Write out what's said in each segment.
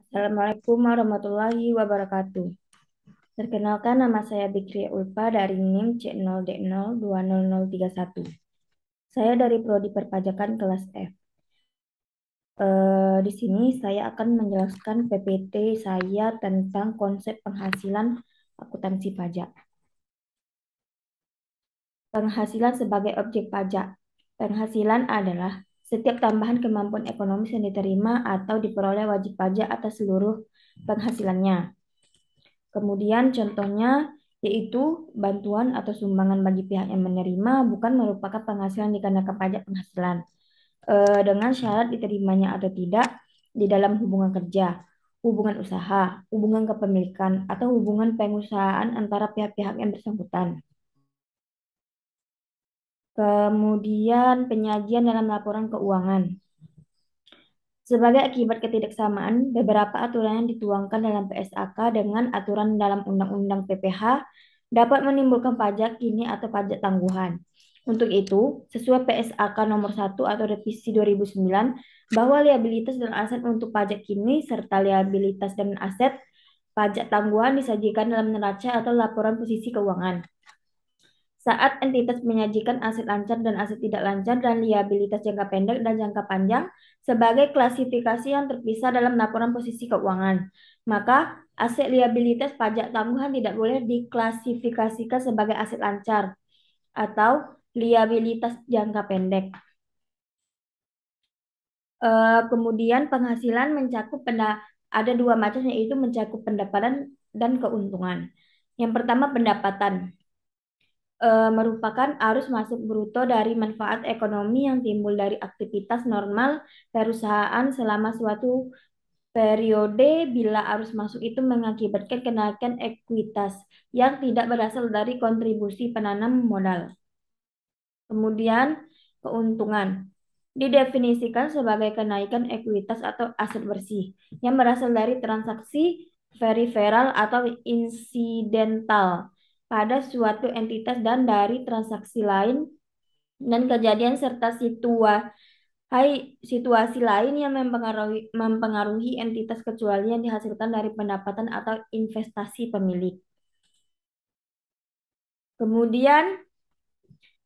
Assalamualaikum warahmatullahi wabarakatuh. Perkenalkan, nama saya Bikri Ulfa dari NIM C0D0200031. Saya dari Prodi Perpajakan kelas F. Di sini saya akan menjelaskan PPT saya tentang konsep penghasilan akuntansi pajak. Penghasilan sebagai objek pajak. Penghasilan adalah setiap tambahan kemampuan ekonomis yang diterima atau diperoleh wajib pajak atas seluruh penghasilannya. Kemudian contohnya yaitu bantuan atau sumbangan bagi pihak yang menerima bukan merupakan penghasilan dikenakan pajak penghasilan dengan syarat diterimanya atau tidak di dalam hubungan kerja, hubungan usaha, hubungan kepemilikan, atau hubungan pengusahaan antara pihak-pihak yang bersangkutan. Kemudian penyajian dalam laporan keuangan. Sebagai akibat ketidaksamaan, beberapa aturan yang dituangkan dalam PSAK dengan aturan dalam Undang-Undang PPH dapat menimbulkan pajak kini atau pajak tangguhan. Untuk itu, sesuai PSAK nomor 1 atau revisi 2009, bahwa liabilitas dan aset untuk pajak kini serta liabilitas dan aset pajak tangguhan disajikan dalam neraca atau laporan posisi keuangan. Saat entitas menyajikan aset lancar dan aset tidak lancar dan liabilitas jangka pendek dan jangka panjang sebagai klasifikasi yang terpisah dalam laporan posisi keuangan, maka aset liabilitas pajak tangguhan tidak boleh diklasifikasikan sebagai aset lancar atau liabilitas jangka pendek. Kemudian penghasilan mencakup ada dua macam, yaitu mencakup pendapatan dan keuntungan. Yang pertama, pendapatan merupakan arus masuk bruto dari manfaat ekonomi yang timbul dari aktivitas normal perusahaan selama suatu periode bila arus masuk itu mengakibatkan kenaikan ekuitas yang tidak berasal dari kontribusi penanam modal. Kemudian keuntungan didefinisikan sebagai kenaikan ekuitas atau aset bersih yang berasal dari transaksi periferal atau insidental pada suatu entitas dan dari transaksi lain dan kejadian serta situasi lain yang mempengaruhi entitas kecuali yang dihasilkan dari pendapatan atau investasi pemilik. Kemudian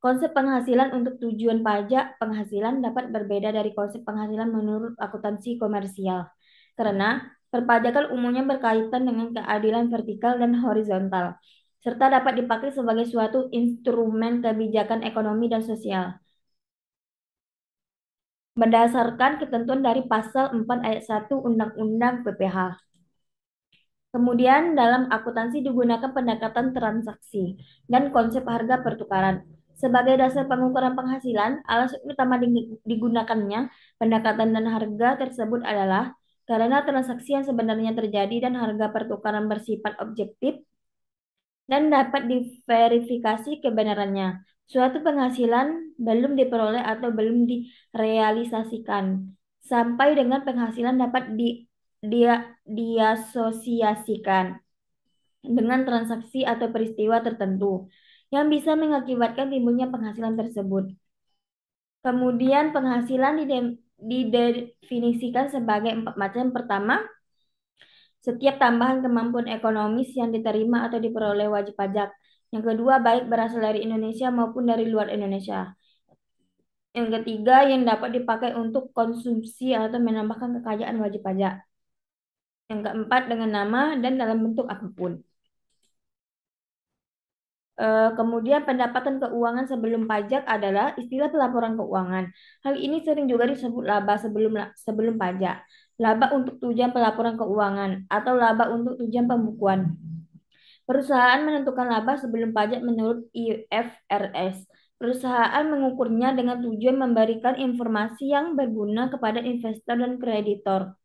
konsep penghasilan untuk tujuan pajak penghasilan dapat berbeda dari konsep penghasilan menurut akuntansi komersial, karena perpajakan umumnya berkaitan dengan keadilan vertikal dan horizontal, serta dapat dipakai sebagai suatu instrumen kebijakan ekonomi dan sosial, berdasarkan ketentuan dari Pasal 4 Ayat 1 Undang-Undang PPH. Kemudian dalam akuntansi digunakan pendekatan transaksi dan konsep harga pertukaran. Sebagai dasar pengukuran penghasilan, alasan utama digunakannya pendekatan dan harga tersebut adalah karena transaksi yang sebenarnya terjadi dan harga pertukaran bersifat objektif dan dapat diverifikasi kebenarannya. Suatu penghasilan belum diperoleh atau belum direalisasikan sampai dengan penghasilan dapat diasosiasikan dengan transaksi atau peristiwa tertentu yang bisa mengakibatkan timbulnya penghasilan tersebut. Kemudian penghasilan didefinisikan sebagai empat macam. Pertama, setiap tambahan kemampuan ekonomis yang diterima atau diperoleh wajib pajak. Yang kedua, baik berasal dari Indonesia maupun dari luar Indonesia. Yang ketiga, yang dapat dipakai untuk konsumsi atau menambahkan kekayaan wajib pajak. Yang keempat, dengan nama dan dalam bentuk apapun. Kemudian pendapatan keuangan sebelum pajak adalah istilah pelaporan keuangan. Hal ini sering juga disebut laba sebelum pajak, laba untuk tujuan pelaporan keuangan, atau laba untuk tujuan pembukuan. Perusahaan menentukan laba sebelum pajak menurut IFRS. Perusahaan mengukurnya dengan tujuan memberikan informasi yang berguna kepada investor dan kreditor.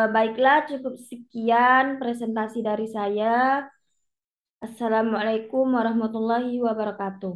Baiklah, cukup sekian presentasi dari saya. Assalamualaikum warahmatullahi wabarakatuh.